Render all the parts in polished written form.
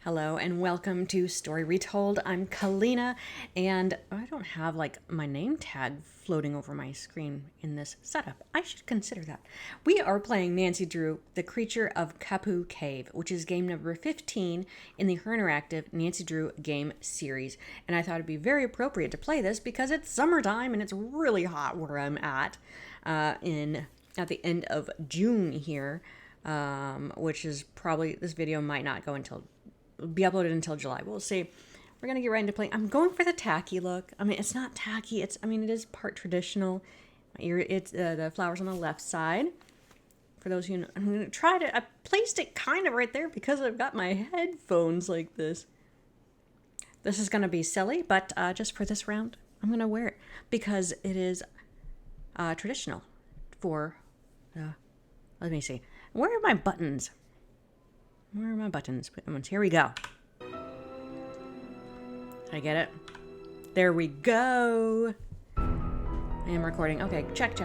Hello and welcome to Story Retold. I'm Calina, and I don't have like my name tag floating over my screen in this setup. I should consider that. We are playing Nancy Drew, The Creature of Kapu Cave, which is game number 15 in the Her Interactive Nancy Drew game series. And I thought it'd be very appropriate to play this because it's summertime and it's really hot where I'm at at the end of June here, which is probably, this video might not be uploaded until July. We'll see. We're gonna get right into playing. I'm going for the tacky look. I mean, it's not tacky. It is part traditional. It's the flowers on the left side. For those who know, I'm gonna try to. I placed it kind of right there because I've got my headphones like this. This is gonna be silly, but just for this round, I'm gonna wear it because it is traditional. For let me see. Where are my buttons? Where are my buttons? Here we go. Did I get it? There we go. I am recording. Okay, check.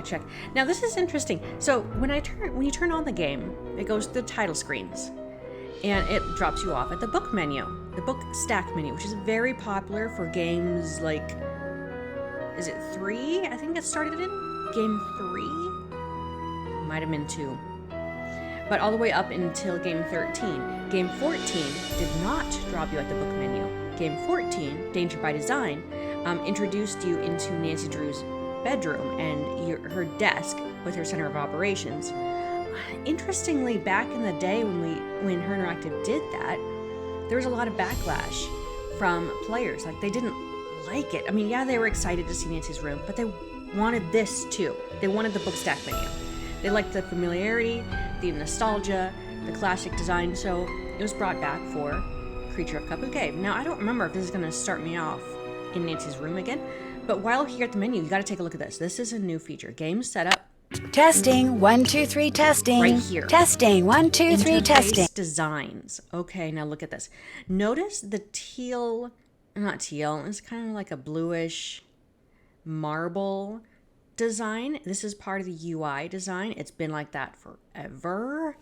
Now this is interesting. So when you turn on the game, it goes to the title screens, and it drops you off at the book menu, the book stack menu, which is very popular for games like, is it 3? I think it started in game 3. Might have been 2. But all the way up until game 13. Game 14 did not drop you at the book menu. Game 14, Danger by Design, introduced you into Nancy Drew's bedroom and her desk with her center of operations. Interestingly, back in the day when Her Interactive did that, there was a lot of backlash from players. Like, they didn't like it. I mean, yeah, they were excited to see Nancy's room, but they wanted this too. They wanted the book stack menu. They liked the familiarity, the nostalgia, the classic design, so it was brought back for Creature of Kapu Cave. Now, I don't remember if this is going to start me off in Nancy's room again, but while here at the menu, you got to take a look at this. This is a new feature. Game setup. Testing, 1, 2, 3, testing. Right here. Testing, 1, 2, 3, testing. Designs. Okay, now look at this. Notice the teal, not teal, it's kind of like a bluish marble design. This is part of the UI design. It's been like that forever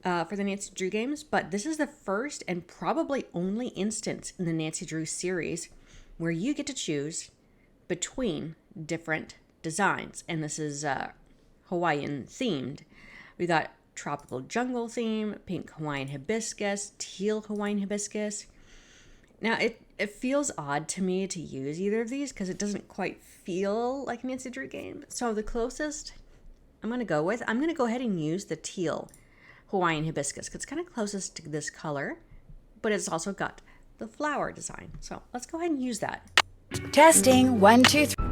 for the Nancy Drew games, but this is the first and probably only instance in the Nancy Drew series where you get to choose between different designs, and this is Hawaiian themed. We got tropical jungle theme, pink Hawaiian hibiscus, teal Hawaiian hibiscus. Now, it feels odd to me to use either of these because it doesn't quite feel like a Nancy Drew game. So the closest I'm going to go ahead and use the teal Hawaiian hibiscus because it's kind of closest to this color, but it's also got the flower design. So let's go ahead and use that. Testing, 1, 2, 3.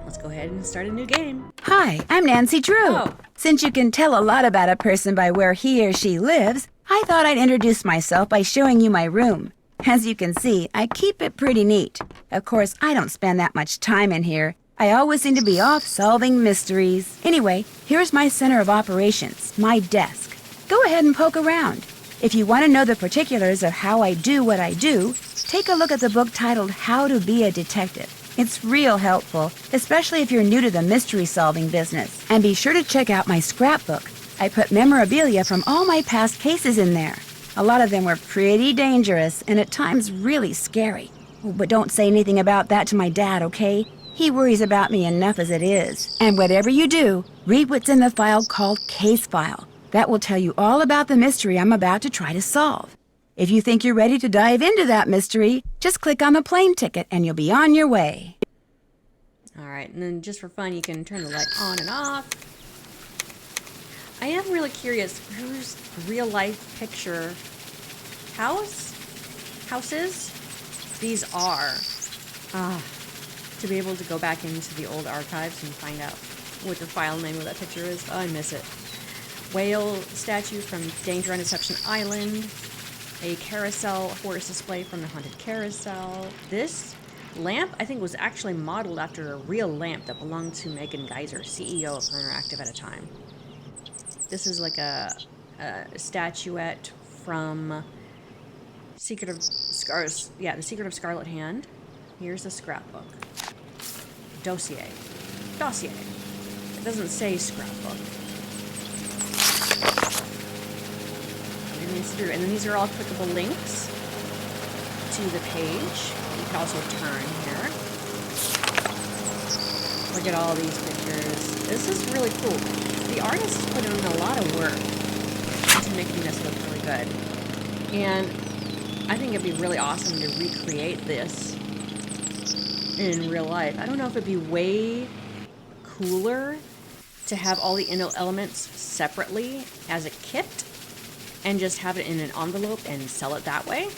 Let's go ahead and start a new game. Hi, I'm Nancy Drew. Oh. Since you can tell a lot about a person by where he or she lives, I thought I'd introduce myself by showing you my room. As you can see, I keep it pretty neat. Of course, I don't spend that much time in here. I always seem to be off solving mysteries. Anyway, here's my center of operations, my desk. Go ahead and poke around. If you want to know the particulars of how I do what I do, take a look at the book titled How to Be a Detective. It's real helpful, especially if you're new to the mystery-solving business. And be sure to check out my scrapbook. I put memorabilia from all my past cases in there. A lot of them were pretty dangerous and at times really scary. Oh, but don't say anything about that to my dad, okay? He worries about me enough as it is. And whatever you do, read what's in the file called Case File. That will tell you all about the mystery I'm about to try to solve. If you think you're ready to dive into that mystery, just click on the plane ticket and you'll be on your way. All right, and then just for fun, you can turn the light on and off. I am really curious whose real life picture houses these are. To be able to go back into the old archives and find out what the file name of that picture is. Oh, I miss it. Whale statue from Danger on Deception Island. A carousel horse display from the Haunted Carousel. This lamp, I think, was actually modeled after a real lamp that belonged to Megan Geyser, CEO of Her Interactive at a time. This is like a statuette from Secret of Scars. Yeah, The Secret of Scarlet Hand. Here's the scrapbook. Dossier. It doesn't say scrapbook. points through. And then these are all clickable links to the page. You can also turn here. Look at all these pictures. This is really cool. The artists put in a lot of work into making this look really good. And I think it'd be really awesome to recreate this in real life. I don't know if it'd be way cooler to have all the elements separately as a kit and just have it in an envelope and sell it that way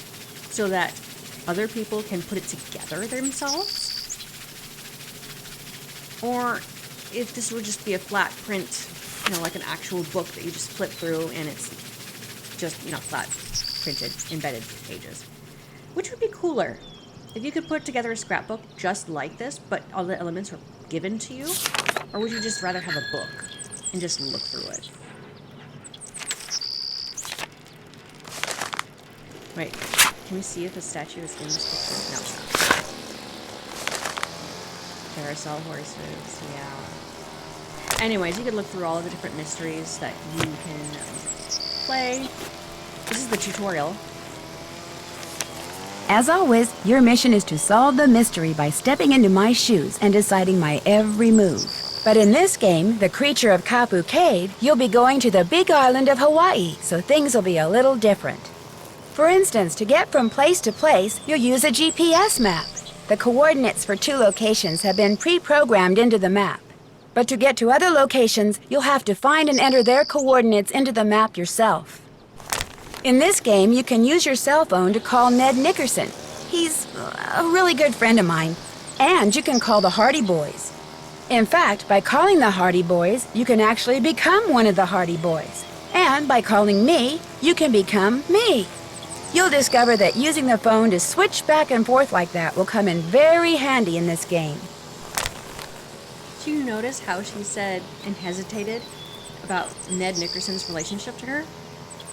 so that other people can put it together themselves. Or if this would just be a flat print, you know, like an actual book that you just flip through and it's just, you know, flat printed, embedded pages. Which would be cooler? If you could put together a scrapbook just like this, but all the elements were given to you? Or would you just rather have a book and just look through it? Wait, can we see if the statue is in this picture? No, it's not. Carousel horses, yeah. Anyways, you could look through all of the different mysteries that you can play. This is the tutorial. As always, your mission is to solve the mystery by stepping into my shoes and deciding my every move. But in this game, the Creature of Kapu Cave, you'll be going to the big island of Hawaii, so things will be a little different. For instance, to get from place to place, you'll use a GPS map. The coordinates for 2 locations have been pre-programmed into the map. But to get to other locations, you'll have to find and enter their coordinates into the map yourself. In this game, you can use your cell phone to call Ned Nickerson. He's a really good friend of mine. And you can call the Hardy Boys. In fact, by calling the Hardy Boys, you can actually become one of the Hardy Boys. And by calling me, you can become me. You'll discover that using the phone to switch back and forth like that will come in very handy in this game. Did you notice how she said and hesitated about Ned Nickerson's relationship to her?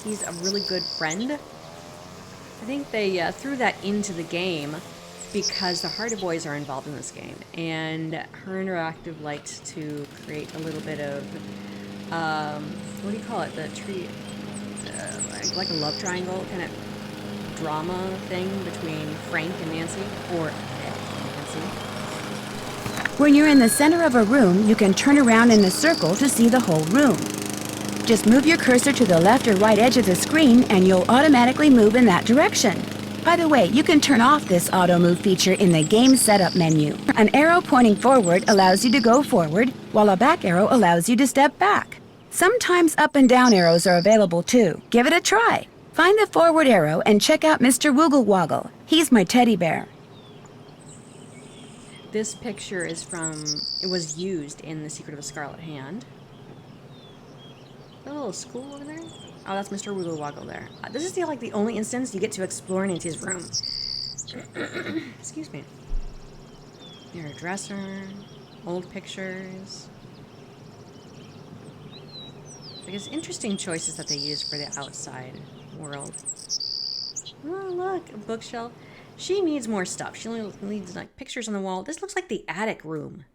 He's a really good friend. I think they threw that into the game because the Hardy Boys are involved in this game. And Her Interactive liked to create a little bit of, what do you call it? The tree, like a love triangle kind of drama thing between Frank and Nancy, or Ed and Nancy. When you're in the center of a room, you can turn around in a circle to see the whole room. Just move your cursor to the left or right edge of the screen and you'll automatically move in that direction. By the way, you can turn off this auto move feature in the game setup menu. An arrow pointing forward allows you to go forward, while a back arrow allows you to step back. Sometimes up and down arrows are available too. Give it a try. Find the forward arrow and check out Mr. Woogle Woggle. He's my teddy bear. This picture is from, it was used in The Secret of a Scarlet Hand. A little school over there? Oh, that's Mr. Woogle Woggle there. This is the only instance you get to explore Nancy's room. Excuse me. Your dresser, old pictures. I guess interesting choices that they use for the outside world. Oh, look, a bookshelf. She needs more stuff. She only needs like pictures on the wall. This looks like the attic room.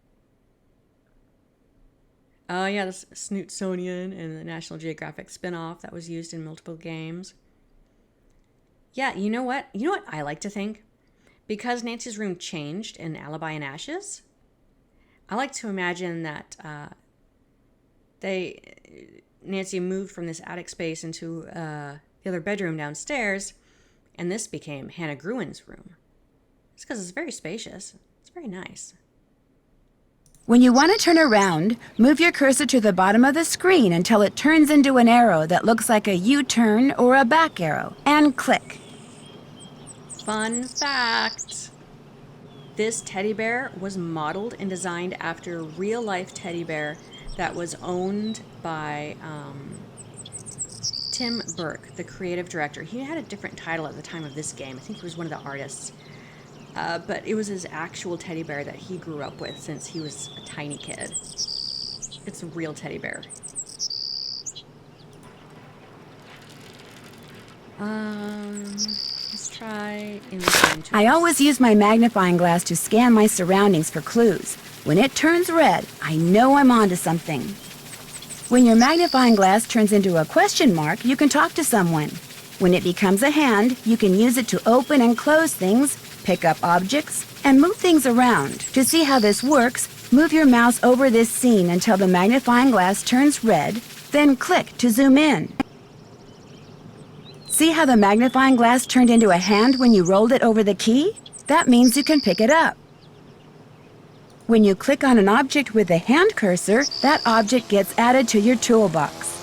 Oh yeah, this Smithsonian and the National Geographic spin-off that was used in multiple games. Yeah, you know what? You know what I like to think? Because Nancy's room changed in Alibi and Ashes, I like to imagine that Nancy moved from this attic space into the other bedroom downstairs, and this became Hannah Gruen's room. It's because it's very spacious. It's very nice. When you want to turn around, move your cursor to the bottom of the screen until it turns into an arrow that looks like a U-turn or a back arrow, and click. Fun fact. This teddy bear was modeled and designed after a real-life teddy bear that was owned by Tim Burke, the creative director. He had a different title at the time of this game. I think he was one of the artists. But it was his actual teddy bear that he grew up with since he was a tiny kid. It's a real teddy bear. Let's try in the game. I always use my magnifying glass to scan my surroundings for clues. When it turns red, I know I'm onto something. When your magnifying glass turns into a question mark, you can talk to someone. When it becomes a hand, you can use it to open and close things, pick up objects, and move things around. To see how this works, move your mouse over this scene until the magnifying glass turns red, then click to zoom in. See how the magnifying glass turned into a hand when you rolled it over the key? That means you can pick it up. When you click on an object with the hand cursor, that object gets added to your toolbox.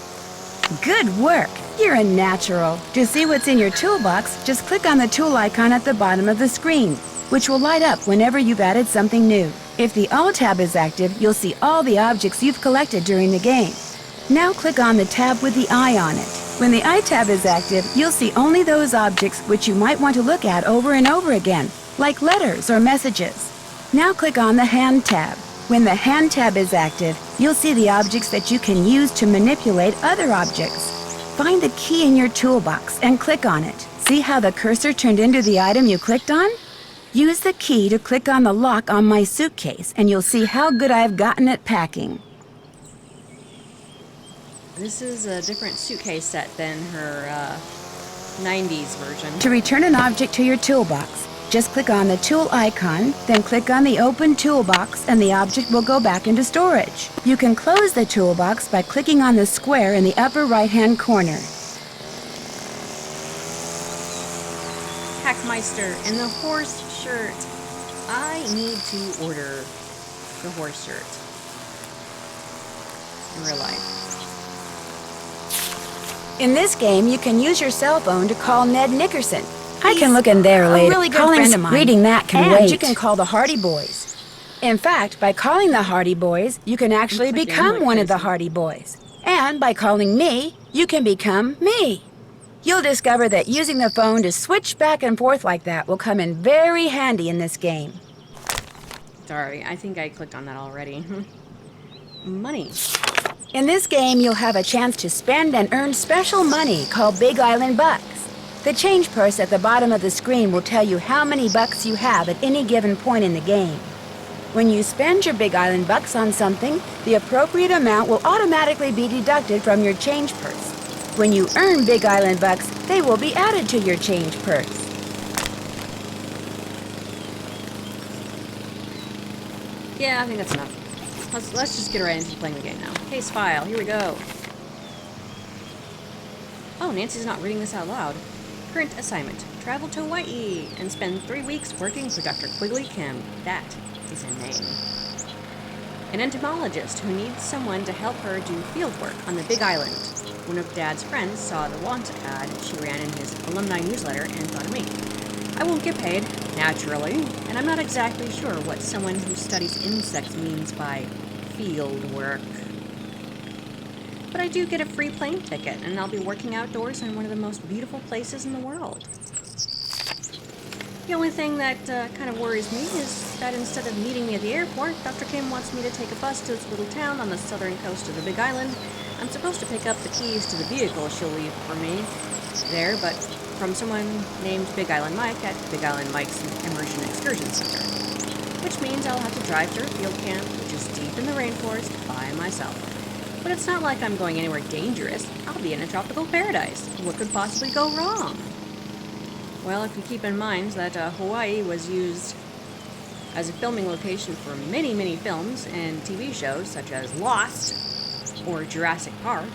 Good work! You're a natural. To see what's in your toolbox, just click on the tool icon at the bottom of the screen, which will light up whenever you've added something new. If the All tab is active, you'll see all the objects you've collected during the game. Now click on the tab with the eye on it. When the eye tab is active, you'll see only those objects which you might want to look at over and over again, like letters or messages. Now click on the Hand tab. When the Hand tab is active, you'll see the objects that you can use to manipulate other objects. Find the key in your toolbox and click on it. See how the cursor turned into the item you clicked on? Use the key to click on the lock on my suitcase, and you'll see how good I've gotten at packing. This is a different suitcase set than her 90s version. To return an object to your toolbox, just click on the tool icon, then click on the open toolbox, and the object will go back into storage. You can close the toolbox by clicking on the square in the upper right-hand corner. Hackmeister and the horse shirt. I need to order the horse shirt in real life. In this game, you can use your cell phone to call Ned Nickerson. I can look in there later. A really good friend of mine. Reading that can And wait. you can call the Hardy Boys. In fact, by calling the Hardy Boys, you can actually become one of the Hardy Boys. And by calling me, you can become me. You'll discover that using the phone to switch back and forth like that will come in very handy in this game. Sorry, I think I clicked on that already. Money. In this game, you'll have a chance to spend and earn special money called Big Island Bucks. The change purse at the bottom of the screen will tell you how many bucks you have at any given point in the game. When you spend your Big Island Bucks on something, the appropriate amount will automatically be deducted from your change purse. When you earn Big Island Bucks, they will be added to your change purse. Yeah, I think that's enough. Let's just get right into playing the game now. Case file, here we go. Oh, Nancy's not reading this out loud. Current assignment. Travel to Hawai'i and spend 3 weeks working for Dr. Quigley Kim. That is a name. An entomologist who needs someone to help her do field work on the Big Island. One of Dad's friends saw the want ad she ran in his alumni newsletter and thought of me. I won't get paid, naturally, and I'm not exactly sure what someone who studies insects means by field work. But I do get a free plane ticket, and I'll be working outdoors in one of the most beautiful places in the world. The only thing that kind of worries me is that instead of meeting me at the airport, Dr. Kim wants me to take a bus to this little town on the southern coast of the Big Island. I'm supposed to pick up the keys to the vehicle she'll leave for me there, but from someone named Big Island Mike at Big Island Mike's Immersion Excursion Center. Which means I'll have to drive to a field camp, which is deep in the rainforest, by myself. But it's not like I'm going anywhere dangerous. I'll be in a tropical paradise. What could possibly go wrong? Well, if you keep in mind that Hawai'i was used as a filming location for many, many films and TV shows, such as Lost or Jurassic Park,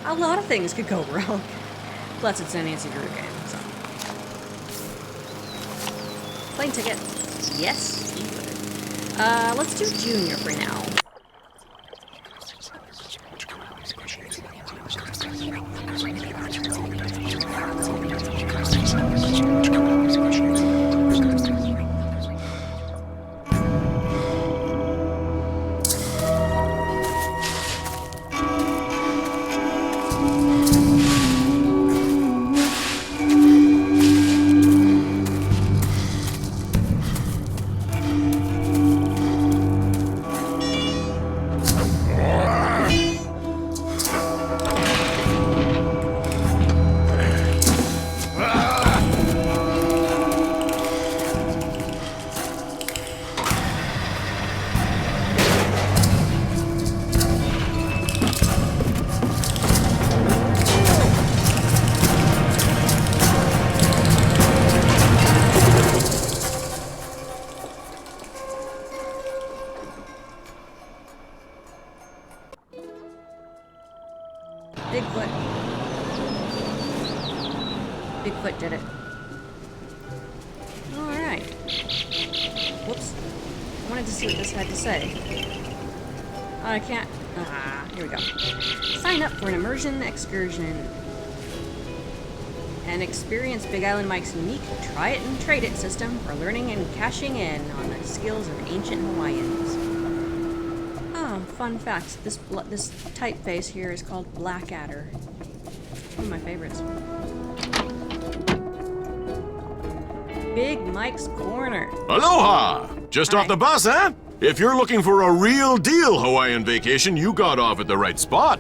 a lot of things could go wrong. Plus, it's a Nancy Drew game, so. Plane ticket. Yes. Let's do Junior for now. Bigfoot. Bigfoot did it. Alright. Whoops. I wanted to see what this had to say. Oh, I can't. Ah, here we go. Sign up for an immersion excursion and experience Big Island Mike's unique try it and trade it system for learning and cashing in on the skills of ancient Hawaiians. Oh, fun fact. This typeface here is called Blackadder. One of my favorites. Big Mike's Corner. Aloha! Just Hi. off the bus, huh? If you're looking for a real deal Hawaiian vacation, you got off at the right spot.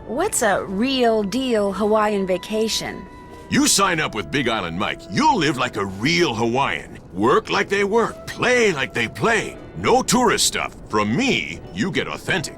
What's a real deal Hawaiian vacation? You sign up with Big Island Mike, you'll live like a real Hawaiian. Work like they work, play like they play. No tourist stuff. From me, you get authentic.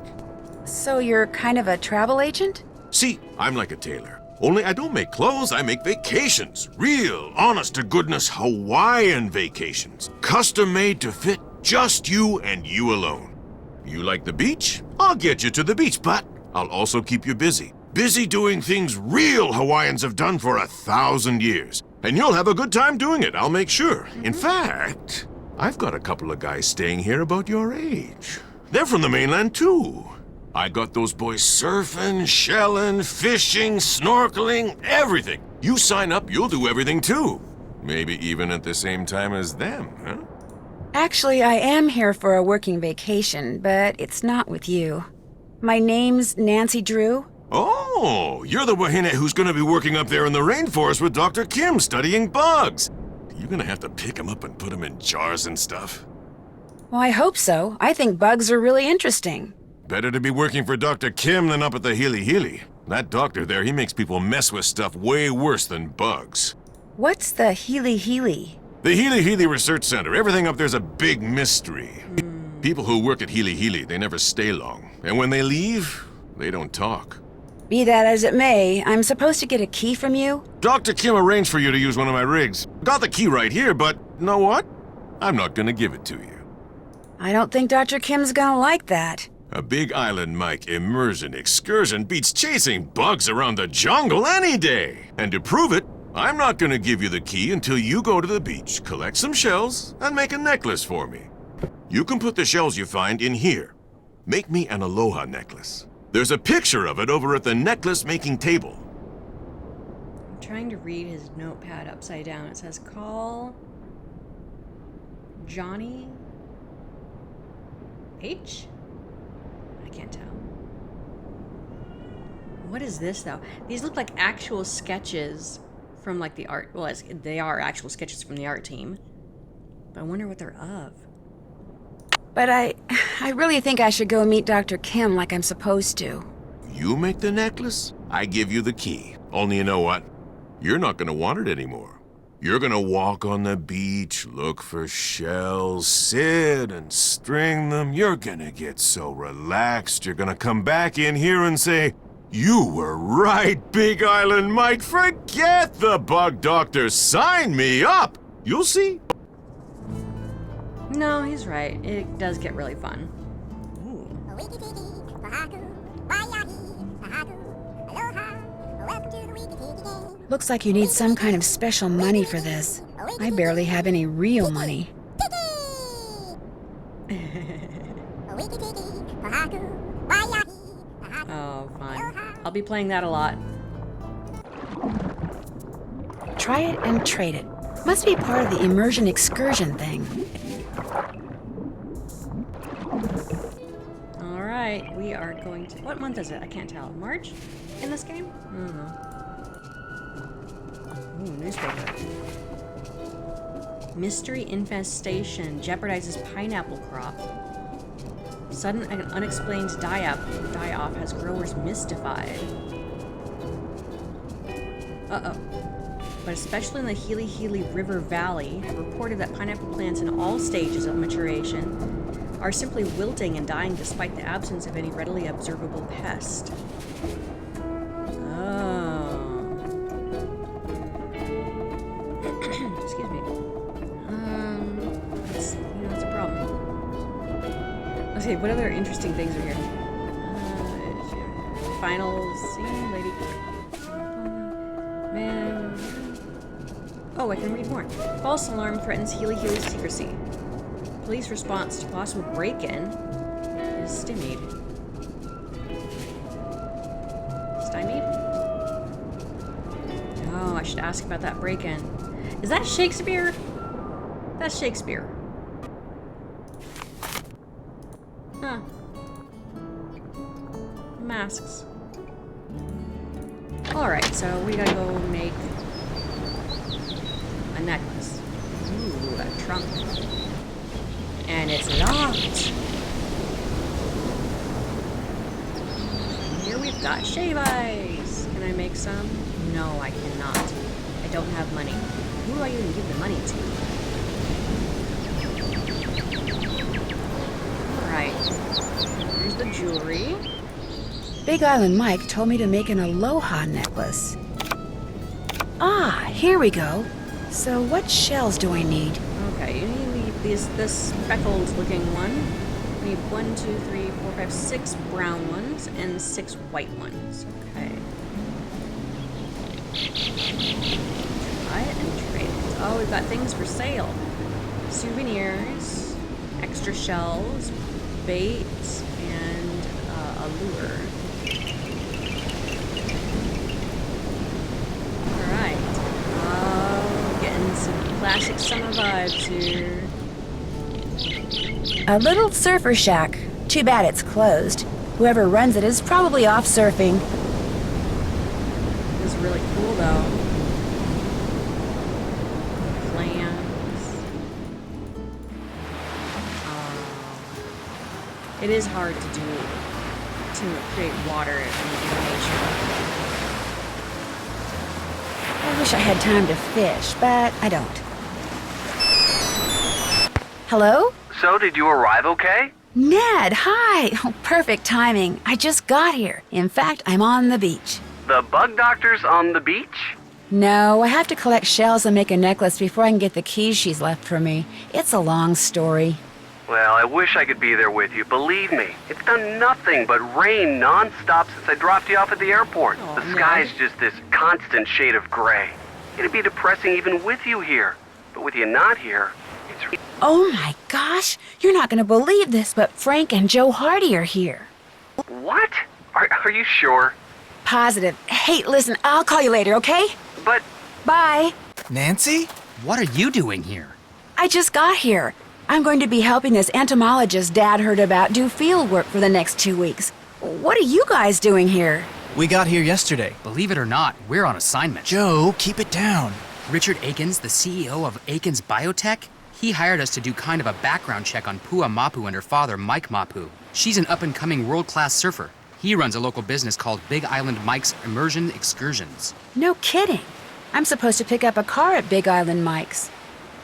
So you're kind of a travel agent? See, I'm like a tailor. Only I don't make clothes, I make vacations. Real, honest-to-goodness Hawaiian vacations. Custom-made to fit just you and you alone. You like the beach? I'll get you to the beach, but I'll also keep you busy. Busy doing things real Hawaiians have done for 1,000 years. And you'll have a good time doing it, I'll make sure. In fact, I've got a couple of guys staying here about your age. They're from the mainland, too. I got those boys surfing, shelling, fishing, snorkeling, everything. You sign up, you'll do everything, too. Maybe even at the same time as them, huh? Actually, I am here for a working vacation, but it's not with you. My name's Nancy Drew. Oh, you're the wahine who's gonna be working up there in the rainforest with Dr. Kim studying bugs. You're gonna have to pick them up and put them in jars and stuff. Well, I hope so. I think bugs are really interesting. Better to be working for Dr. Kim than up at the Hilihili. That doctor there, he makes people mess with stuff way worse than bugs. What's the Hilihili? The Hilihili Research Center, everything up there's a big mystery. People who work at Hilihili, they never stay long. And when they leave, they don't talk. Be that as it may, I'm supposed to get a key from you? Dr. Kim arranged for you to use one of my rigs. Got the key right here, but know what? I'm not gonna give it to you. I don't think Dr. Kim's gonna like that. A Big Island Mike immersion excursion beats chasing bugs around the jungle any day. And to prove it, I'm not gonna give you the key until you go to the beach, collect some shells, and make a necklace for me. You can put the shells you find in here. Make me an aloha necklace. There's a picture of it over at the necklace-making table. I'm trying to read his notepad upside down. It says, call Johnny H? I can't tell. What is this, though? These look like actual sketches from, like, the art. Well, they are actual sketches from the art team. But I wonder what they're of. But I really think I should go meet Dr. Kim like I'm supposed to. You make the necklace, I give you the key. Only you know what? You're not gonna want it anymore. You're gonna walk on the beach, look for shells, sit and string them. You're gonna get so relaxed, you're gonna come back in here and say, "You were right, Big Island Mike. Forget the bug doctor. Sign me up." You'll see. No, he's right. It does get really fun. Ooh. Looks like you need some kind of special money for this. I barely have any real money. Oh, fine. I'll be playing that a lot. Try it and trade it. Must be part of the immersion excursion thing. Alright, we are going to... What month is it? I can't tell. March? In this game? I don't know. Ooh, newspaper. Mystery infestation jeopardizes pineapple crop. Sudden and unexplained die-off has growers mystified. Uh-oh. But especially in the Hilihili River Valley, reported that pineapple plants in all stages of maturation are simply wilting and dying despite the absence of any readily observable pest. Oh. Excuse me. That's a problem. Let's see, what other interesting things are here? final scene, lady. Man. Oh, I can read more. False alarm threatens Hilihili's secrecy. Police response to possible break-in is stymied. Stymied? Oh, I should ask about that break-in. Is that Shakespeare? That's Shakespeare. Huh. Masks. Alright, so we gotta go make a necklace. Ooh, a trunk. And it's locked. Here we've got shave ice. Can I make some? No, I cannot. I don't have money. Who do I even give the money to? Alright. Here's the jewelry. Big Island Mike told me to make an aloha necklace. Ah, here we go. So what shells do I need? Okay, you need this speckled looking one. We need 1, 2, 3, 4, 5, 6 brown ones and 6 white ones. Okay. Try it and trade it. Oh, we've got things for sale. Souvenirs, extra shells, bait, and a lure. Alright. Oh, getting some classic summer vibes here. A little surfer shack. Too bad it's closed. Whoever runs it is probably off surfing. This is really cool though. Plants. It is hard to do, to create water in nature. I wish I had time to fish, but I don't. Hello? So, did you arrive okay? Ned, hi! Oh, perfect timing. I just got here. In fact, I'm on the beach. The bug doctor's on the beach? No, I have to collect shells and make a necklace before I can get the keys she's left for me. It's a long story. Well, I wish I could be there with you. Believe me, it's done nothing but rain non-stop since I dropped you off at the airport. Oh, the sky's just this constant shade of gray. It'd be depressing even with you here. But with you not here, it's... Oh my gosh, you're not going to believe this, but Frank and Joe Hardy are here. What? Are you sure? Positive. Hey, listen, I'll call you later, okay? But... Bye. Nancy? What are you doing here? I just got here. I'm going to be helping this entomologist Dad heard about do field work for the next 2 weeks. What are you guys doing here? We got here yesterday. Believe it or not, we're on assignment. Joe, keep it down. Richard Akins, the CEO of Akins Biotech, he hired us to do kind of a background check on Pua Mapu and her father, Mike Mapu. She's an up-and-coming world-class surfer. He runs a local business called Big Island Mike's Immersion Excursions. No kidding. I'm supposed to pick up a car at Big Island Mike's.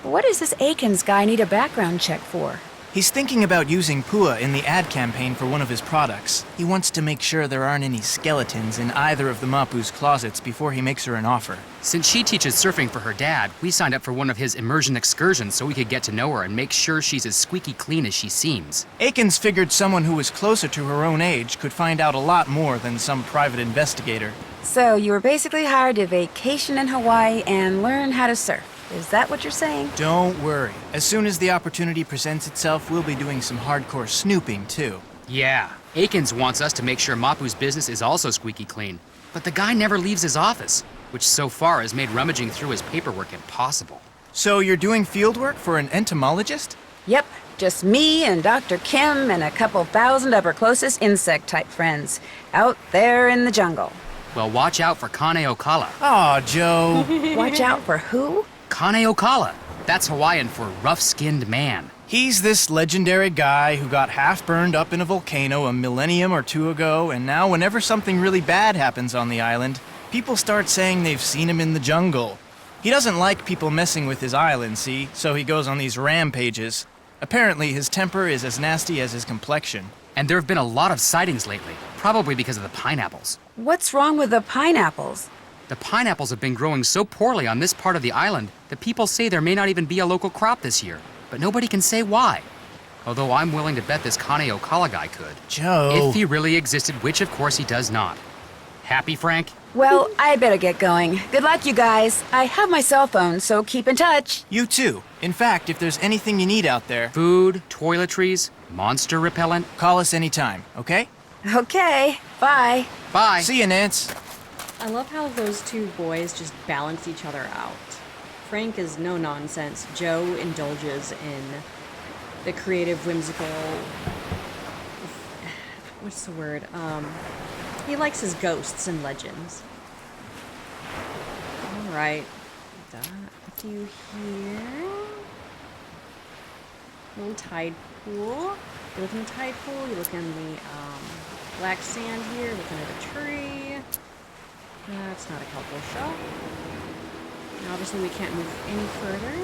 What does this Akins guy need a background check for? He's thinking about using Pua in the ad campaign for one of his products. He wants to make sure there aren't any skeletons in either of the Mapu's closets before he makes her an offer. Since she teaches surfing for her dad, we signed up for one of his immersion excursions so we could get to know her and make sure she's as squeaky clean as she seems. Akins figured someone who was closer to her own age could find out a lot more than some private investigator. So you were basically hired to vacation in Hawaii and learn how to surf. Is that what you're saying? Don't worry. As soon as the opportunity presents itself, we'll be doing some hardcore snooping, too. Yeah, Akins wants us to make sure Mapu's business is also squeaky clean. But the guy never leaves his office, which so far has made rummaging through his paperwork impossible. So you're doing field work for an entomologist? Yep, just me and Dr. Kim and a couple thousand of her closest insect-type friends out there in the jungle. Well, watch out for Kane Okala. Aw, Joe. Watch out for who? Kane Okala. That's Hawaiian for rough-skinned man. He's this legendary guy who got half burned up in a volcano a millennium or two ago, and now whenever something really bad happens on the island, people start saying they've seen him in the jungle. He doesn't like people messing with his island, see, so he goes on these rampages. Apparently, his temper is as nasty as his complexion. And there have been a lot of sightings lately, probably because of the pineapples. What's wrong with the pineapples? The pineapples have been growing so poorly on this part of the island that people say there may not even be a local crop this year, but nobody can say why. Although I'm willing to bet this Kane Okala guy could. Joe. If he really existed, which of course he does not. Happy, Frank? Well, I better get going. Good luck, you guys. I have my cell phone, so keep in touch. You too. In fact, if there's anything you need out there, Food, toiletries, monster repellent. call us anytime, okay? Okay, bye. Bye. See you, Nance. I love how those two boys just balance each other out. Frank is no nonsense. Joe indulges in the creative, whimsical. What's the word? He likes his ghosts and legends. Alright. After you here. Little tide pool. You look in the tide pool, you look in the black sand here, look under the tree. That's not a helpful shot. And obviously we can't move any further.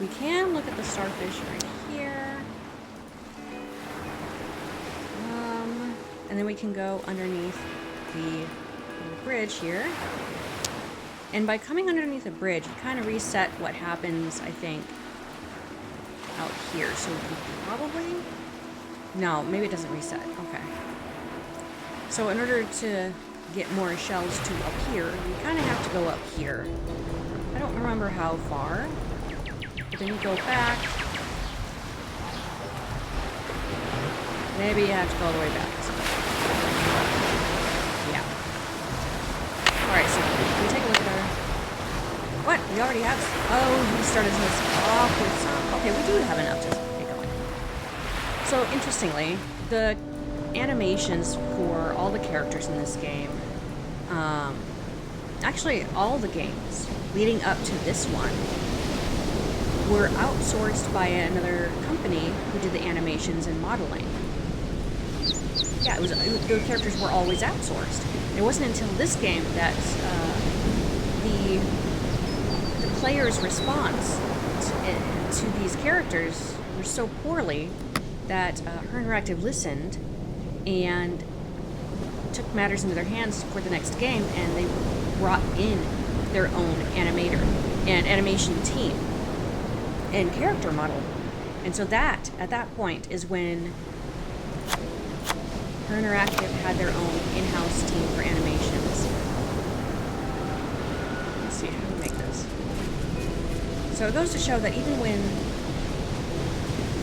We can look at the starfish right here. And then we can go underneath the little bridge here. And by coming underneath the bridge, you kind of reset what happens, I think, out here. So we probably... No, maybe it doesn't reset. Okay. So in order to get more shells to up here, you kind of have to go up here. I don't remember how far. But then you go back. Maybe you have to go all the way back. Yeah. Alright, so we take a look at our... What? We already have... Oh, he started this off with some... Okay, we do have enough to get going. So, interestingly, the animations for all the characters in this game... actually, all the games leading up to this one were outsourced by another company who did the animations and modeling. Yeah, the characters were always outsourced. It wasn't until this game that the player's response to these characters were so poorly that Her Interactive listened and took matters into their hands for the next game, and they brought in their own animator and animation team and character model. And so that, at that point, is when Her Interactive had their own in-house team for animations. Let's see, how do we make this? So it goes to show that even when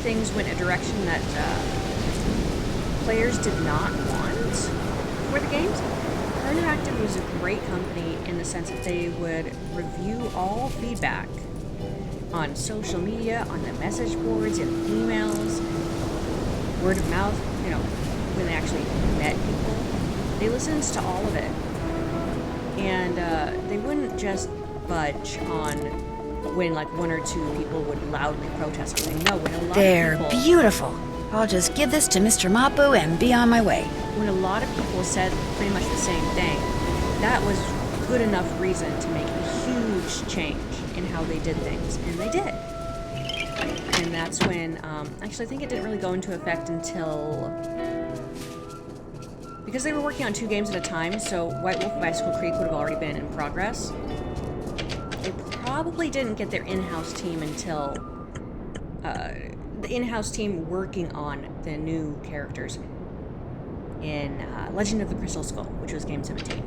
things went a direction that players did not want for the games, Her Interactive was a great company in the sense that they would review all feedback on social media, on the message boards, in emails, word of mouth, you know, when they actually met people. They listened to all of it. And they wouldn't just budge on when like one or two people would loudly protest something. No, when a lot They're of people... beautiful. I'll just give this to Mr. Mapu and be on my way. When a lot of people said pretty much the same thing, that was good enough reason to make a huge change in how they did things. And they did. And that's when, actually I think it didn't really go into effect until... Because they were working on 2 games at a time, so White Wolf of Bicycle Creek would have already been in progress. They probably didn't get their in-house team until the in-house team working on the new characters in Legend of the Crystal Skull, which was Game 17.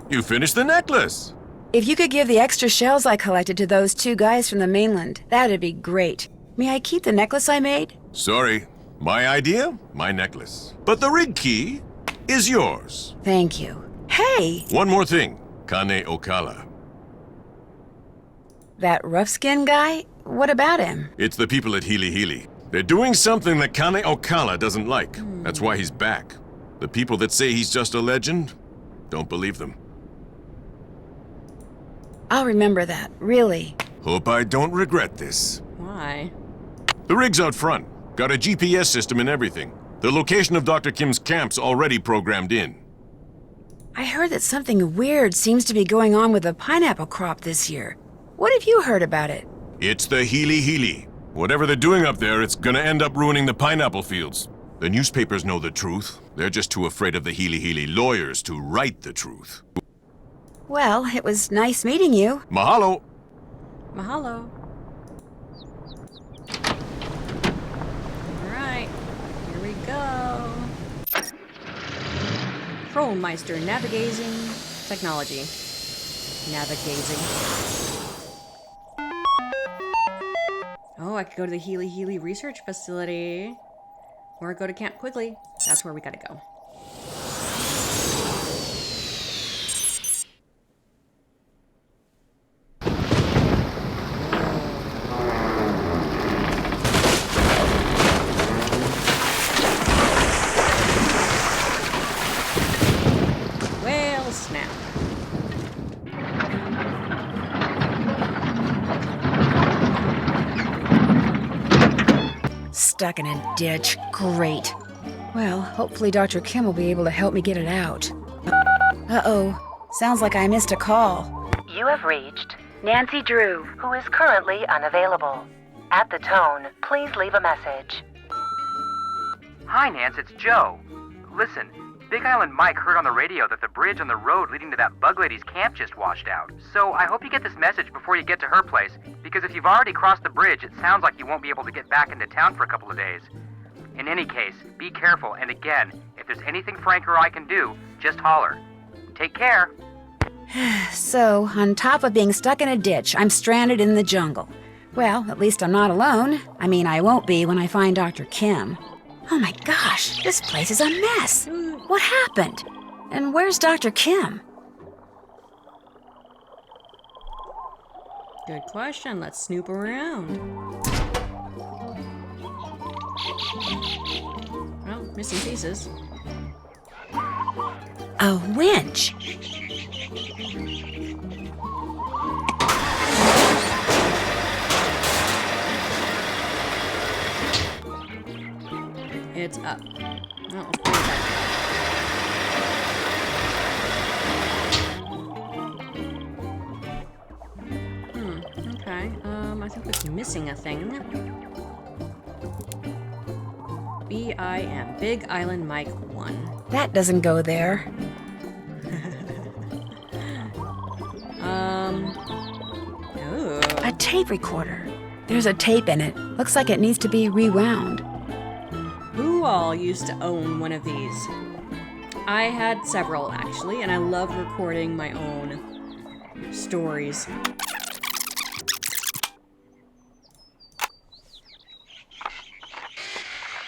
You finished the necklace! If you could give the extra shells I collected to those 2 guys from the mainland, that'd be great. May I keep the necklace I made? Sorry. My idea, my necklace. But the rig key is yours. Thank you. Hey! One more thing. Kane Okala. That rough-skinned guy? What about him? It's the people at Hilihili. They're doing something that Kane Okala doesn't like. That's why he's back. The people that say he's just a legend, don't believe them. I'll remember that, really. Hope I don't regret this. Why? The rig's out front. Got a GPS system and everything. The location of Dr. Kim's camp's already programmed in. I heard that something weird seems to be going on with the pineapple crop this year. What have you heard about it? It's the Hilihili. Whatever they're doing up there, it's gonna end up ruining the pineapple fields. The newspapers know the truth. They're just too afraid of the Hilihili lawyers to write the truth. Well, it was nice meeting you. Mahalo! Mahalo. go. Trollmeister navigating technology. Navigazing. Oh, I could go to the Hilihili research facility. Or go to Camp Quigley. That's where we gotta go. Well, snap. Stuck in a ditch. Great. Well, hopefully Dr. Kim will be able to help me get it out. Uh-oh. Sounds like I missed a call. You have reached Nancy Drew, who is currently unavailable. At the tone, please leave a message. Hi, Nance, it's Joe. Listen, Big Island Mike heard on the radio that the bridge on the road leading to that bug lady's camp just washed out. So I hope you get this message before you get to her place, because if you've already crossed the bridge, it sounds like you won't be able to get back into town for a couple of days. In any case, be careful, and again, if there's anything Frank or I can do, just holler. Take care. So, on top of being stuck in a ditch, I'm stranded in the jungle. Well, at least I'm not alone. I mean, I won't be when I find Dr. Kim. Oh my gosh, this place is a mess. What happened? And where's Dr. Kim? Good question. Let's snoop around. Well, missing pieces. A winch. It's up. Oh, pretty tight. Okay. I think it's missing a thing. BIM. Big Island Mike 1. That doesn't go there. Ooh. A tape recorder. There's a tape in it. Looks like it needs to be rewound. Who all used to own one of these? I had several, actually, and I love recording my own stories.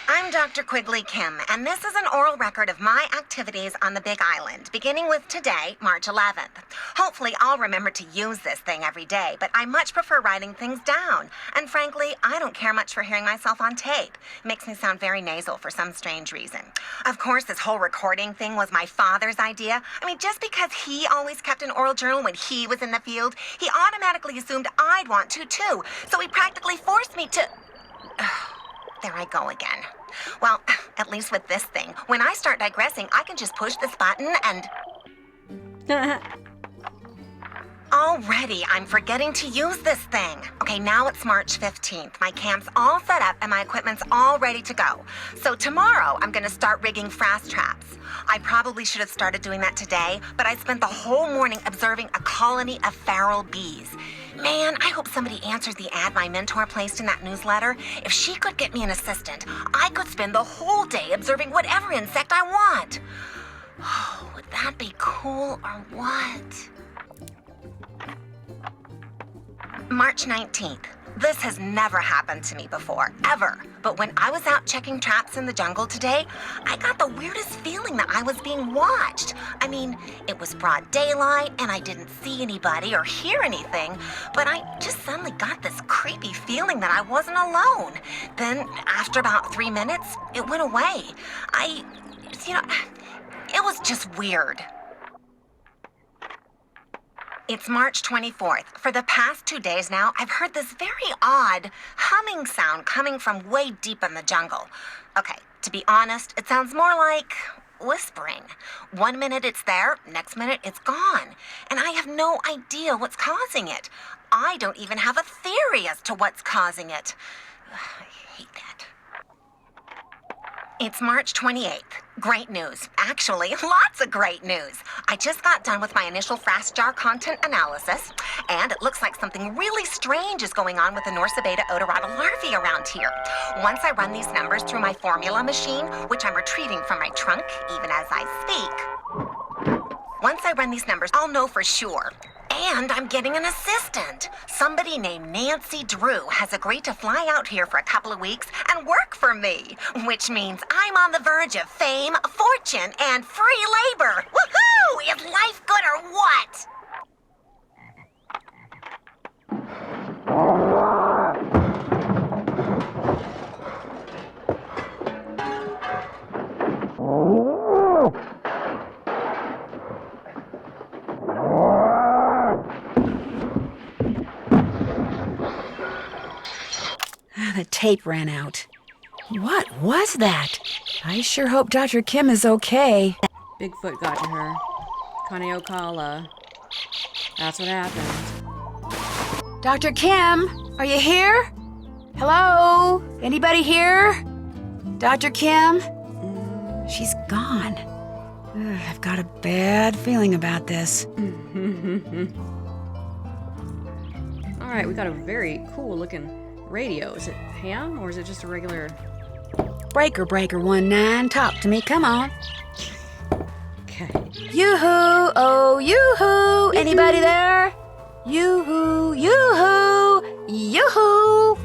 I'm Dr. Quigley Kim, and this is an oral record of my activities on the Big Island, beginning with today, March 11th. Hopefully, I'll remember to use this thing every day, but I much prefer writing things down. And frankly, I don't care much for hearing myself on tape. It makes me sound very nasal for some strange reason. Of course, this whole recording thing was my father's idea. I mean, just because he always kept an oral journal when he was in the field, he automatically assumed I'd want to, too. So he practically forced me to... There I go again. Well, at least with this thing, when I start digressing, I can just push this button and... Already, I'm forgetting to use this thing. Okay, now it's March 15th. My camp's all set up and my equipment's all ready to go. So tomorrow, I'm gonna start rigging fast traps. I probably should have started doing that today, but I spent the whole morning observing a colony of feral bees. Man, I hope somebody answers the ad my mentor placed in that newsletter. If she could get me an assistant, I could spend the whole day observing whatever insect I want. Oh, would that be cool or what? March 19th. This has never happened to me before, ever. But when I was out checking traps in the jungle today, I got the weirdest feeling that I was being watched. I mean, it was broad daylight and I didn't see anybody or hear anything, but I just suddenly got this creepy feeling that I wasn't alone. Then, after about 3 minutes, it went away. It was just weird. It's March 24th. For the past 2 days now, I've heard this very odd humming sound coming from way deep in the jungle. Okay, to be honest, it sounds more like whispering. 1 minute it's there, next minute it's gone. And I have no idea what's causing it. I don't even have a theory as to what's causing it. I hate that. It's March 28th. Great news. Actually, lots of great news. I just got done with my initial fast jar content analysis, and it looks like something really strange is going on with the Norsa beta odorata larvae around here. Once I run these numbers through my formula machine, which I'm retrieving from my trunk even as I speak, once I run these numbers, I'll know for sure. And I'm getting an assistant. Somebody named Nancy Drew has agreed to fly out here for a couple of weeks and work for me, which means I'm on the verge of fame, fortune, and free labor. Woohoo! Is life good or what? The tape ran out. What was that? I sure hope Dr. Kim is okay. Bigfoot got to her. Kaneokala. That's what happened. Dr. Kim, are you here? Hello? Anybody here? Dr. Kim? She's gone. Ugh, I've got a bad feeling about this. All right, we got a very cool looking radio. Is it ham or is it just a regular? Breaker 19, talk to me, come on. Okay. Yoo-hoo, oh, yoo-hoo. Anybody there? Yoo-hoo, yoo-hoo, yoo-hoo.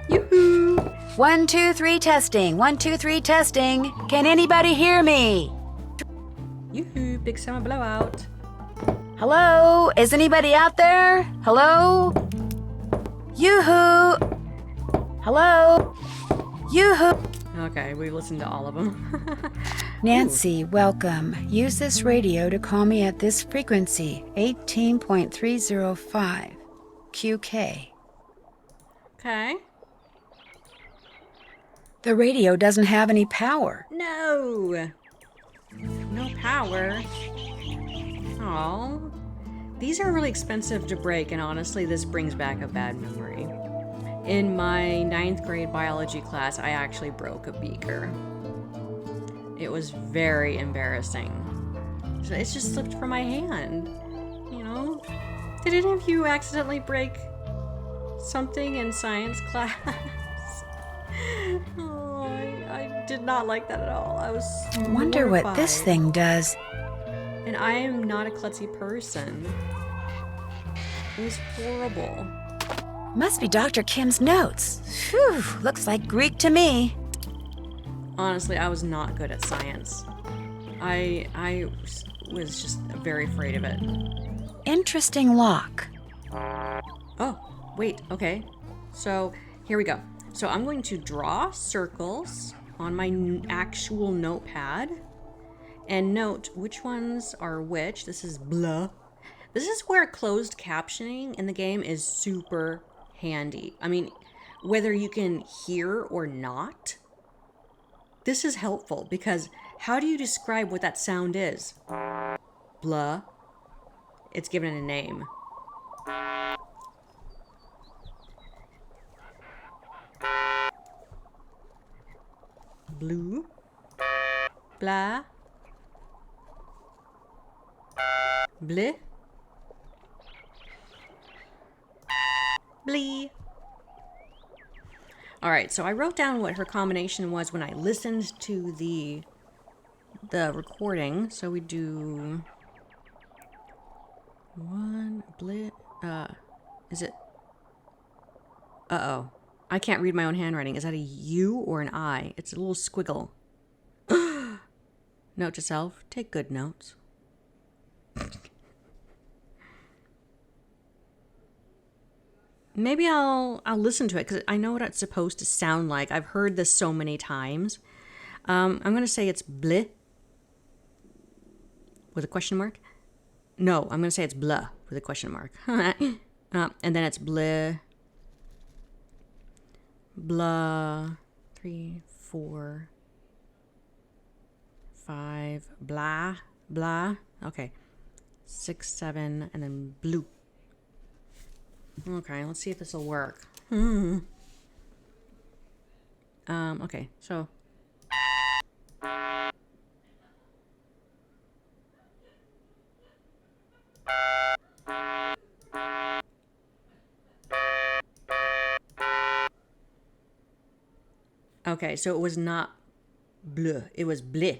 Yoo-hoo. 1, 2, 3, testing. 1, 2, 3, testing. Can anybody hear me? Yoo-hoo, big summer blowout. Hello? Is anybody out there? Hello? Yoo-hoo. Hello? Yoo-hoo. Okay, we listened to all of them. Nancy, welcome. Use this radio to call me at this frequency, 18.305 QK. Okay. The radio doesn't have any power. No. No power. Oh. These are really expensive to break, and honestly, this brings back a bad memory. In my 9th grade biology class, I actually broke a beaker. It was very embarrassing. It just slipped from my hand, you know? Did any of you accidentally break something in science class? Oh, I did not like that at all. I was Wonder what this mortified. thing does. And I am not a klutzy person. It was horrible. Must be Dr. Kim's notes. Phew, looks like Greek to me. Honestly, I was not good at science. I was just very afraid of it. Interesting lock. Oh, wait, okay. So, here we go. So I'm going to draw circles on my actual notepad and note which ones are which. This is blah. This is where closed captioning in the game is super handy. I mean, whether you can hear or not, this is helpful because how do you describe what that sound is? Blah. It's given a name. Blue. Blah. Bleh. Blee. All right, so I wrote down what her combination was when I listened to the recording. So we do one blit. Is it? Uh-oh. I can't read my own handwriting. Is that a U or an I? It's a little squiggle. Note to self: take good notes. Maybe I'll listen to it because I know what it's supposed to sound like. I've heard this so many times. I'm going to say it's bleh with a question mark. No, I'm going to say it's blah with a question mark. And then it's bleh, blah, 3, 4, 5, blah, blah. Okay, 6, 7, and then blue. Okay, let's see if this will work. Okay, so... Okay, so it was not bleu, it was bleu.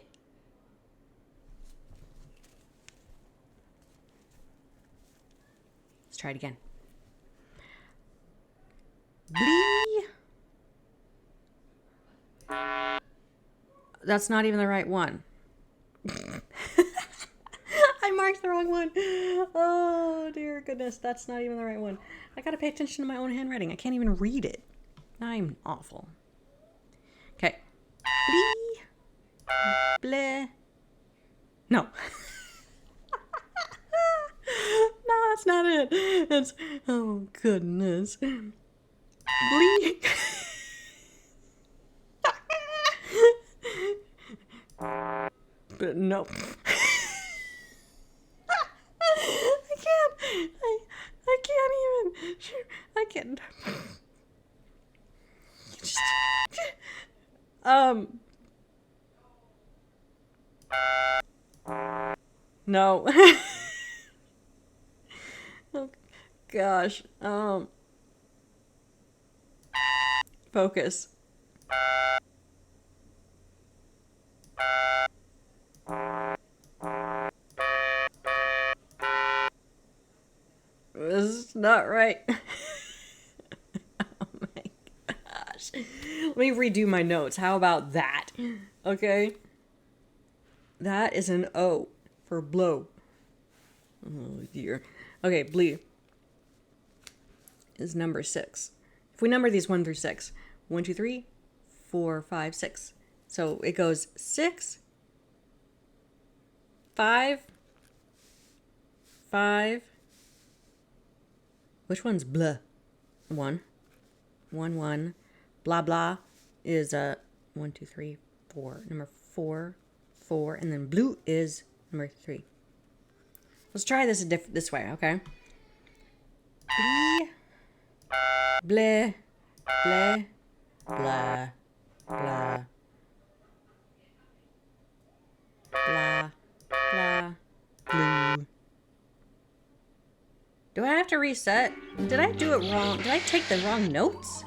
Let's try it again. Blee. That's not even the right one. I marked the wrong one. Oh, dear goodness. That's not even the right one. I gotta pay attention to my own handwriting. I can't even read it. I'm awful. Okay. Blee. Bleh. No. No, that's not it. It's, oh, goodness. Blee. But no. I can't. I can't even. I can't. Just, no. Oh gosh. Focus. This is not right. Oh my gosh. Let me redo my notes. How about that? Okay. That is an O for blow. Oh dear. Okay, blue is number 6. If we number these 1 through 6, 1, 2, 3, 4, 5, 6. So it goes 6, 5, 5. Which one's blah? 1, 1, 1. Blah blah is 1, 2, 3, 4. Number 4, 4, and then blue is number 3. Let's try this this way, okay? Bleh, bleh, blah, blah, blah, blah, blue. Do I have to reset? Did I do it wrong? Did I take the wrong notes?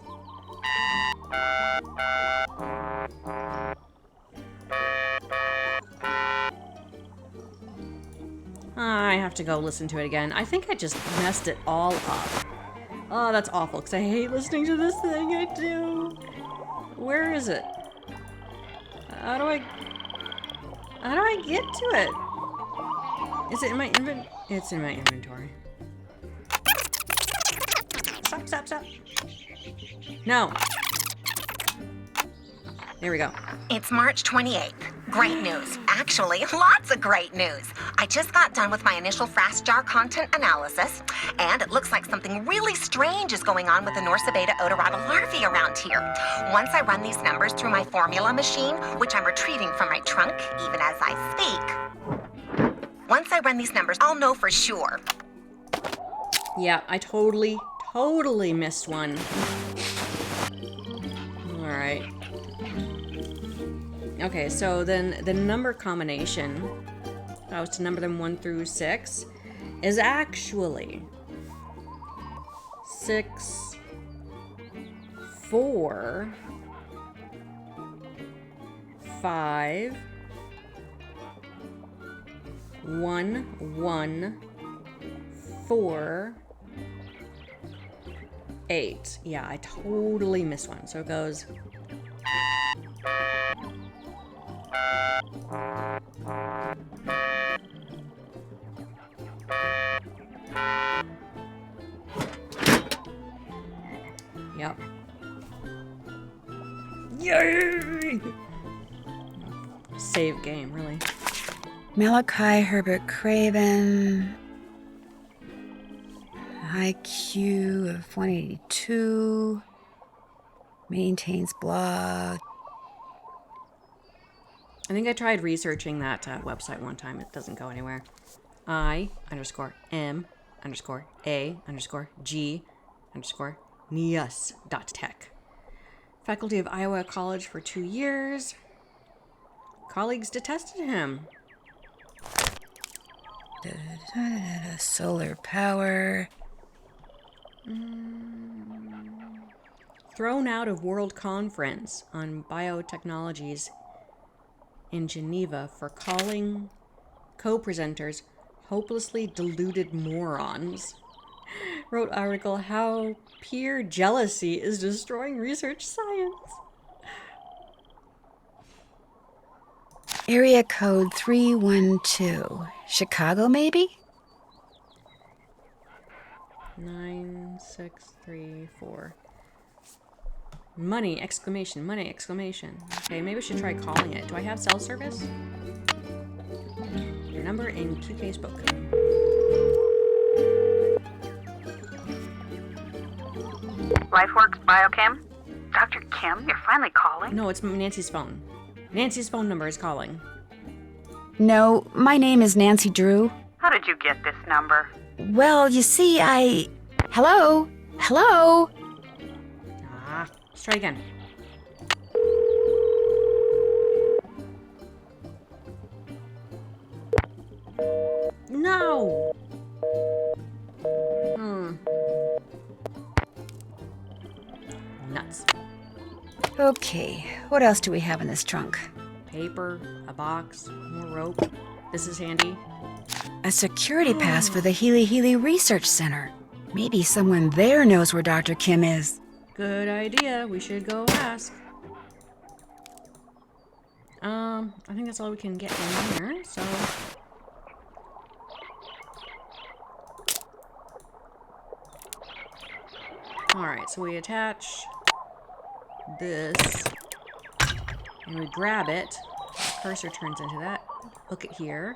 I have to go listen to it again. I think I just messed it all up. Oh, that's awful, because I hate listening to this thing. I do. Where is it? How do I get to it? Is it in my inventory? It's in my inventory. Stop, stop, stop. No. There we go. It's March 28th. Great news. Actually, lots of great news. I just got done with my initial fast jar content analysis, and it looks like something really strange is going on with the Norsa beta odorata larvae around here. Once I run these numbers through my formula machine, which I'm retrieving from my trunk even as I speak, once I run these numbers, I'll know for sure. Yeah, I totally missed one. All right. Okay, so then the number combination, if I was to number them 1 through 6, is actually 6, 4, 5, 1, 1, 4, 8. Yeah, I totally missed one. So it goes... Yep. Yay! Save game, really. Malachi Herbert Craven. IQ of 182. Maintains blog. I think I tried researching that website one time. It doesn't go anywhere. I_M_A_G_NIUS.tech. Faculty of Iowa College for 2 years. Colleagues detested him. Solar power. Thrown out of World Conference on Biotechnologies in Geneva for calling co-presenters hopelessly deluded morons. Wrote article, How Peer Jealousy is Destroying Research Science. Area code 312. Chicago, maybe? 9634. Money, exclamation, money, exclamation. Okay, maybe I should try calling it. Do I have cell service? Your number in QK's book. LifeWorks Biochem? Dr. Kim, you're finally calling? No, it's Nancy's phone. Nancy's phone number is calling. No, my name is Nancy Drew. How did you get this number? Well, you see, Hello? Hello? Let's try again. No! Nuts. Okay, what else do we have in this trunk? Paper, a box, more rope. This is handy. A security pass for the Hilihili Research Center. Maybe someone there knows where Dr. Kim is. Good idea. We should go ask. I think that's all we can get in here, so... Alright, so we attach this, and we grab it. The cursor turns into that. Hook it here.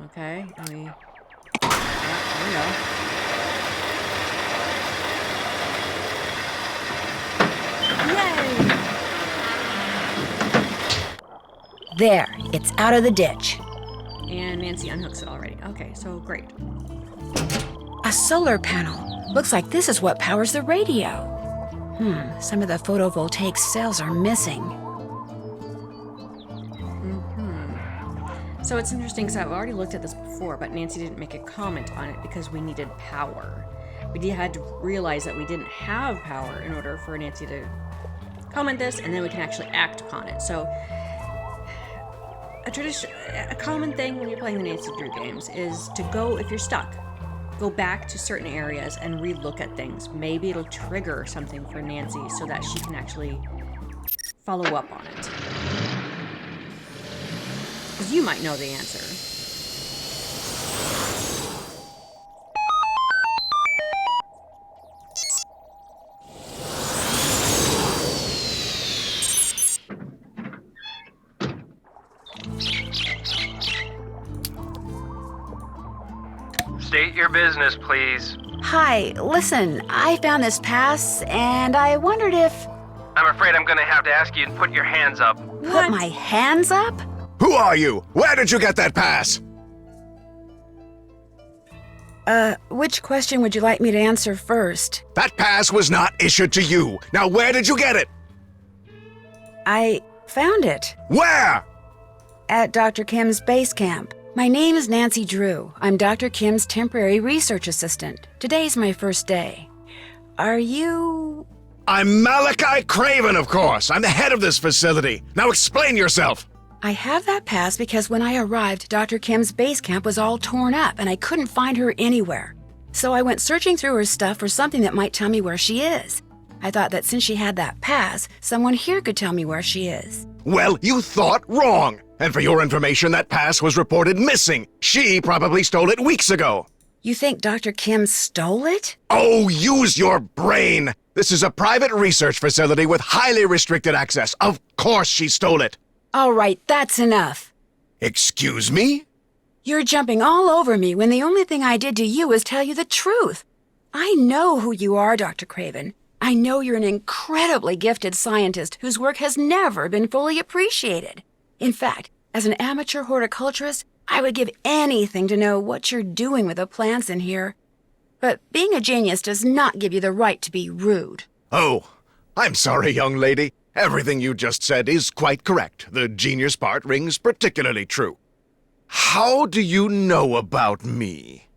Okay, and we... there we go. Yay! There, it's out of the ditch. And Nancy unhooks it already. Okay, so great. A solar panel. Looks like this is what powers the radio. Some of the photovoltaic cells are missing. So it's interesting because I've already looked at this before, but Nancy didn't make a comment on it because we needed power. We had to realize that we didn't have power in order for Nancy to comment this, and then we can actually act upon it. So a common thing when you're playing the Nancy Drew games is to go, if you're stuck, go back to certain areas and relook at things. Maybe it'll trigger something for Nancy so that she can actually follow up on it. Because you might know the answer. State your business, please. Hi, listen, I found this pass, and I wondered if... I'm afraid I'm gonna have to ask you to put your hands up. Put my hands up? Who are you? Where did you get that pass? Which question would you like me to answer first? That pass was not issued to you. Now where did you get it? I found it. Where? At Dr. Kim's base camp. My name is Nancy Drew. I'm Dr. Kim's temporary research assistant. Today's my first day. Are you... I'm Malachi Craven, of course. I'm the head of this facility. Now explain yourself. I have that pass because when I arrived, Dr. Kim's base camp was all torn up and I couldn't find her anywhere. So I went searching through her stuff for something that might tell me where she is. I thought that since she had that pass, someone here could tell me where she is. Well, you thought wrong. And for your information, that pass was reported missing. She probably stole it weeks ago. You think Dr. Kim stole it? Oh, use your brain. This is a private research facility with highly restricted access. Of course she stole it. All right, that's enough. Excuse me? You're jumping all over me when the only thing I did to you was tell you the truth. I know who you are, Dr. Craven. I know you're an incredibly gifted scientist whose work has never been fully appreciated. In fact, as an amateur horticulturist, I would give anything to know what you're doing with the plants in here. But being a genius does not give you the right to be rude. Oh, I'm sorry, young lady. Everything you just said is quite correct. The genius part rings particularly true. How do you know about me?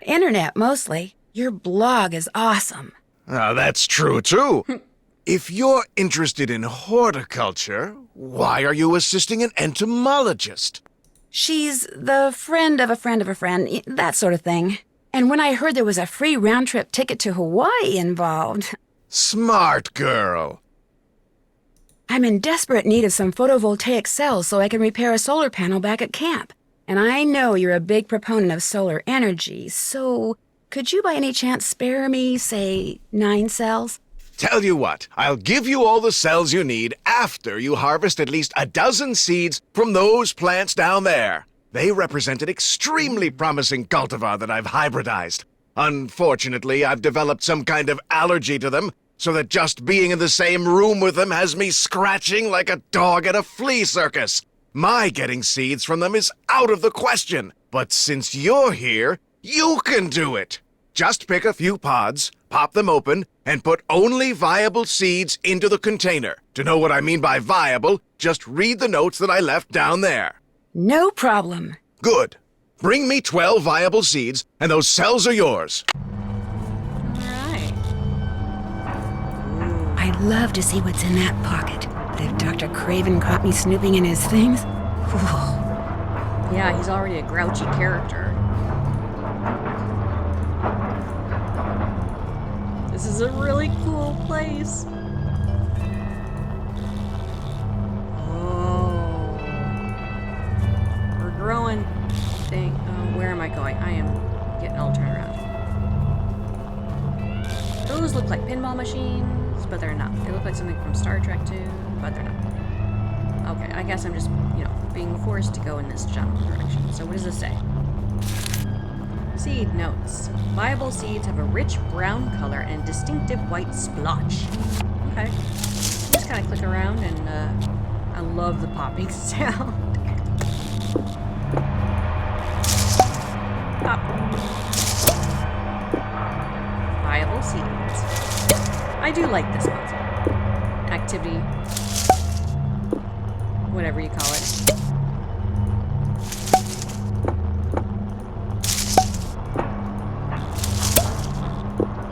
Internet, mostly. Your blog is awesome. That's true, too. If you're interested in horticulture, why are you assisting an entomologist? She's the friend of a friend of a friend, that sort of thing. And when I heard there was a free round-trip ticket to Hawaii involved... Smart girl. I'm in desperate need of some photovoltaic cells so I can repair a solar panel back at camp. And I know you're a big proponent of solar energy, so could you by any chance spare me, say, 9 cells? Tell you what, I'll give you all the cells you need after you harvest at least a dozen seeds from those plants down there. They represent an extremely promising cultivar that I've hybridized. Unfortunately, I've developed some kind of allergy to them, so that just being in the same room with them has me scratching like a dog at a flea circus. My getting seeds from them is out of the question. But since you're here, you can do it. Just pick a few pods, pop them open, and put only viable seeds into the container. To know what I mean by viable, just read the notes that I left down there. No problem. Good. Bring me 12 viable seeds, and those cells are yours. Alright. I'd love to see what's in that pocket. But if Dr. Craven caught me snooping in his things... whew. Yeah, he's already a grouchy character. This is a really cool place. Oh. We're growing. Where am I going? I am getting all turned around. Those look like pinball machines, but they're not. They look like something from Star Trek too, but they're not. Okay, I guess I'm just, being forced to go in this general direction. So what does this say? Seed notes. Viable seeds have a rich brown color and distinctive white splotch. Okay. Just kind of click around and I love the popping sound. Pop. Viable seeds. I do like this puzzle. Activity. Whatever you call it.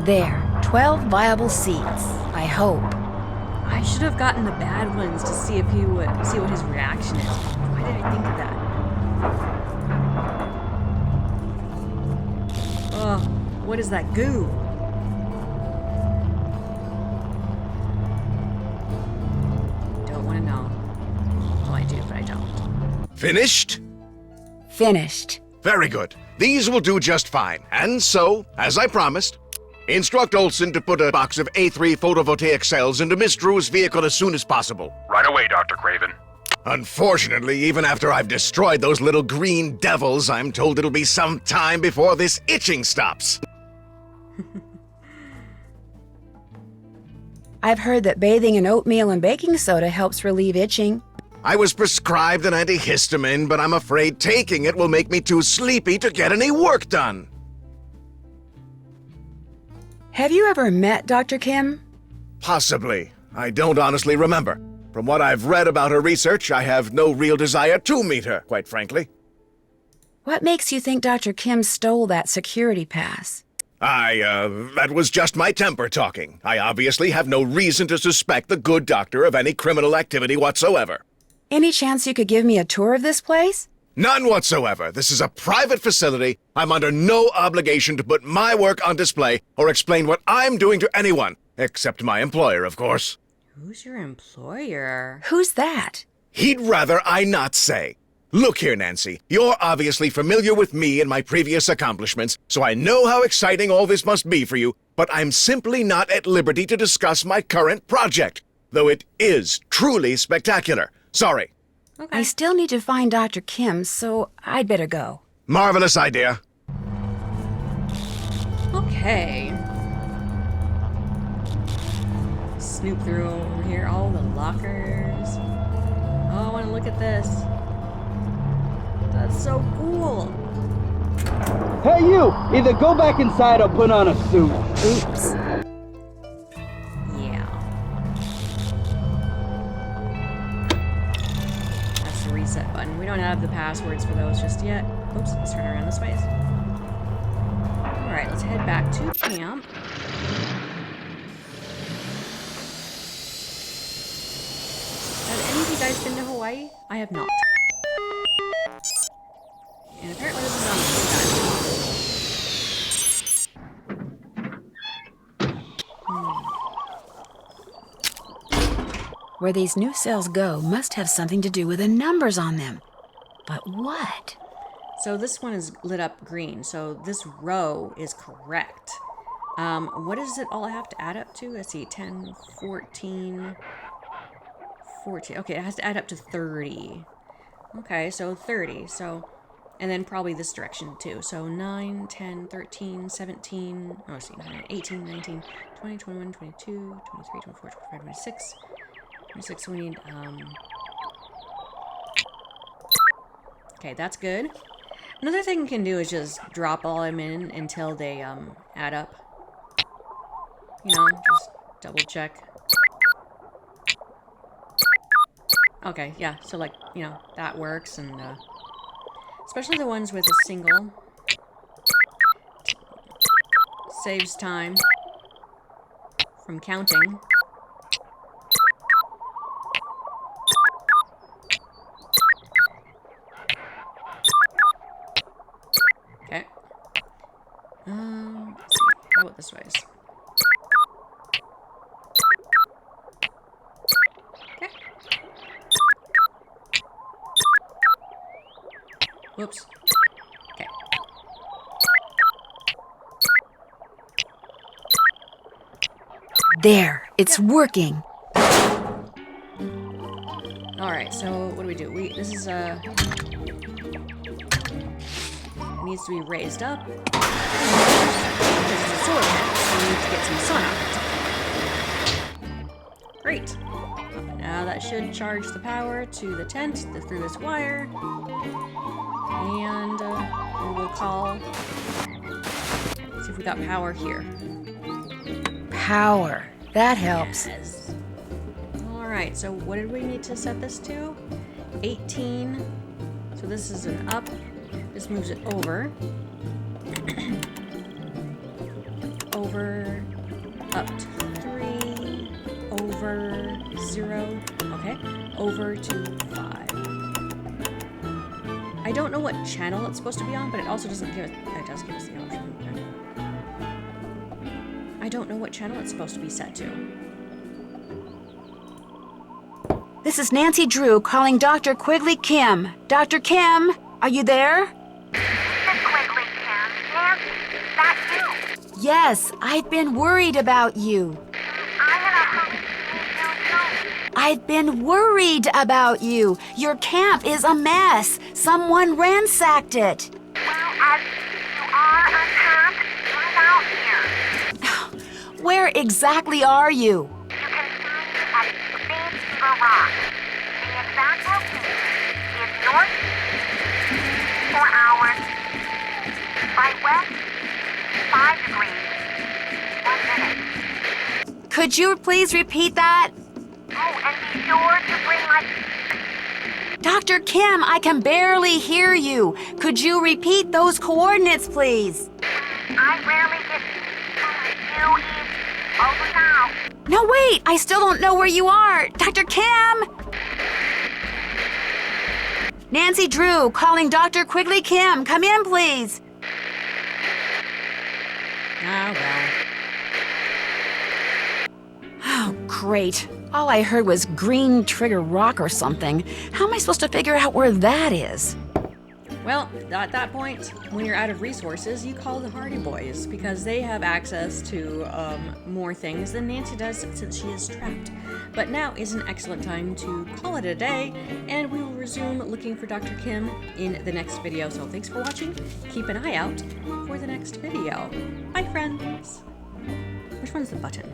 There, 12 viable seeds, I hope. I should have gotten the bad ones to see if he would see what his reaction is. Why did I think of that? Oh, what is that goo? Don't want to know. Well, I do, but I don't. Finished? Finished. Very good. These will do just fine. And so, as I promised, instruct Olson to put a box of A3 photovoltaic cells into Miss Drew's vehicle as soon as possible. Right away, Dr. Craven. Unfortunately, even after I've destroyed those little green devils, I'm told it'll be some time before this itching stops. I've heard that bathing in oatmeal and baking soda helps relieve itching. I was prescribed an antihistamine, but I'm afraid taking it will make me too sleepy to get any work done. Have you ever met Dr. Kim? Possibly. I don't honestly remember. From what I've read about her research, I have no real desire to meet her, quite frankly. What makes you think Dr. Kim stole that security pass? That was just my temper talking. I obviously have no reason to suspect the good doctor of any criminal activity whatsoever. Any chance you could give me a tour of this place? None whatsoever. This is a private facility. I'm under no obligation to put my work on display or explain what I'm doing to anyone, except my employer, of course. Who's your employer? Who's that? He'd rather I not say. Look here, Nancy. You're obviously familiar with me and my previous accomplishments, so I know how exciting all this must be for you, but I'm simply not at liberty to discuss my current project, though it is truly spectacular. Sorry. Okay. I still need to find Dr. Kim, so I'd better go. Marvelous idea. Okay. Snoop through over here, all the lockers. Oh, I want to look at this. That's so cool. Hey, you! Either go back inside or put on a suit. Oops. reset button. We don't have the passwords for those just yet. Oops, let's turn around this way. Alright, let's head back to camp. Have any of you guys been to Hawaii? I have not. And apparently this is on the Where these new cells go must have something to do with the numbers on them. But what? So this one is lit up green, so this row is correct. What does it all have to add up to? Let's see, 10, 14, 14. Okay, it has to add up to 30. Okay, so 30, so... And then probably this direction too. So 9, 10, 13, 17... Oh, let's see, 9, 18, 19, 20, 21, 22, 23, 24, 25, 26... 26, we need, Okay, that's good. Another thing you can do is just drop all of them in until they, add up. You know, just double check. Okay, yeah, so like, you know, that works, and, especially the ones with a single. Saves time from counting. Okay. Let's see. How about this way? Okay. Whoops. Okay. There, it's working. Alright, so what do we do? This is it needs to be raised up. Because it's a solar panel, so we need to get some sun on it. Great. Now that should charge the power to the tent through this wire. And we will call... See if we got power here. Power. That helps. Yes. Alright, so what did we need to set this to? 18. So this is an up. This moves it over. Over. Up to 3. Over 0. Okay. Over to 5. I don't know what channel it's supposed to be on, but it also doesn't give it. It does give us the option. Okay. I don't know what channel it's supposed to be set to. This is Nancy Drew calling Dr. Quigley Kim. Dr. Kim, are you there? Miss Quigley, Kim. Nancy, is that you? Yes, I've been worried about you. I'm in a hurry to meet you, too. I've been worried about you. Your camp is a mess. Someone ransacked it. Well, as you are unpacked, right out here. Where exactly are you? You can find me at Big Beaver Rock. The exact location is northeast 4 hours, by west 5 degrees, 1 minute. Could you please repeat that? Oh, and be sure to bring my... Dr. Kim, I can barely hear you. Could you repeat those coordinates, please? I rarely get you in. Over now. No, wait! I still don't know where you are! Dr. Kim! Nancy Drew calling Dr. Quigley Kim. Come in, please. Ah, well. Oh, great. All I heard was Green Trigger Rock or something. How am I supposed to figure out where that is? Well, at that point, when you're out of resources, you call the Hardy Boys, because they have access to more things than Nancy does since she is trapped. But now is an excellent time to call it a day, and we will resume looking for Dr. Kim in the next video. So thanks for watching. Keep an eye out for the next video. Bye, friends. Which one's the button?